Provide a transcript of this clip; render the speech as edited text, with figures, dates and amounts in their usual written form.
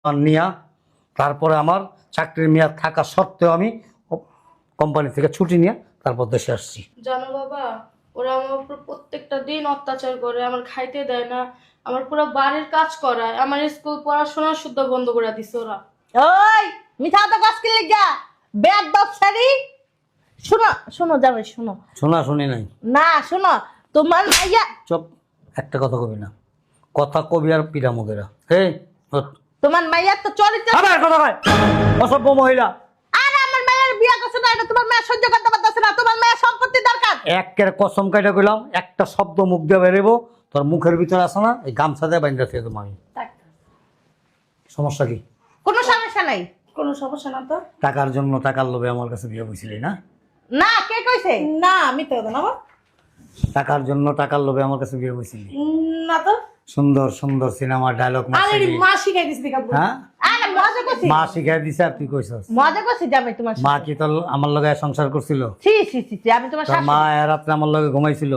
নিয়া তারপরে আমার চাকরির মেয়াদ থাকা সত্ত্বেও আমি কোম্পানি থেকে ছুটি নিয়ে তারপর দেশে আসছি। জানো বাবা, ওরা আমার উপর প্রত্যেকটা দিন অত্যাচার করে, আমার খাইতে দেয় না, আমার পুরো বাড়ির কাজ করায়, আমার স্কুল পড়াশোনা শুদ্ধ বন্ধ করে দিছে ওরা। ওই মিঠা তো গাছ কিনলে যা বেদ দশারি। শোনো শোনো যাবে শোনো শোনা শুনি নাই। না শোনো তোমার মাইয়া চুপ, একটা কথা কবি না, কথা কবি আর পিরা মুখেরা। হে তোমার মাইয়ার তো চরিত্র। আবার কথা কয় অসভ্য মহিলা। আর আমার মায়ের বিয়া করছে না, এটা তোমার মায়ের সহ্য করতে পারতেছে না। তোমার মায়ের সম্পত্তি দরকার। একের কসম কাইটা কইলাম, একটা শব্দ মুখ দিয়ে বেরেবো তোর মুখের ভিতরে আসে না, এই গামছা দিয়ে বাইন্দা থেকে তোমার সমস্যা কি? কোনো সমস্যা নাই। কোনো সমস্যা না তো? টাকার জন্য, টাকার লোভে আমার কাছে বিয়ে বসছিলি না? না কে কইছে? না আমি তো না বাবা। টাকার জন্য, টাকার লোভে আমার কাছে বিয়ে বসছিলি? না তো। সুন্দর সুন্দর সিনেমা ডায়লগ আরে মা শিখাই দিছে দেখা। হ্যাঁ, আরে মজা করছি। মা শিখাই দিছে আর তুই কইছস? মজা করছি যাবে তোমার মা সাথে। কি তোর আমার লগে সংসার করছিল? ছি ছি ছি ছি, আমি তোমার তোর শাশুড়ি। মা রাত্রে আমার লগে ঘুমাইছিল?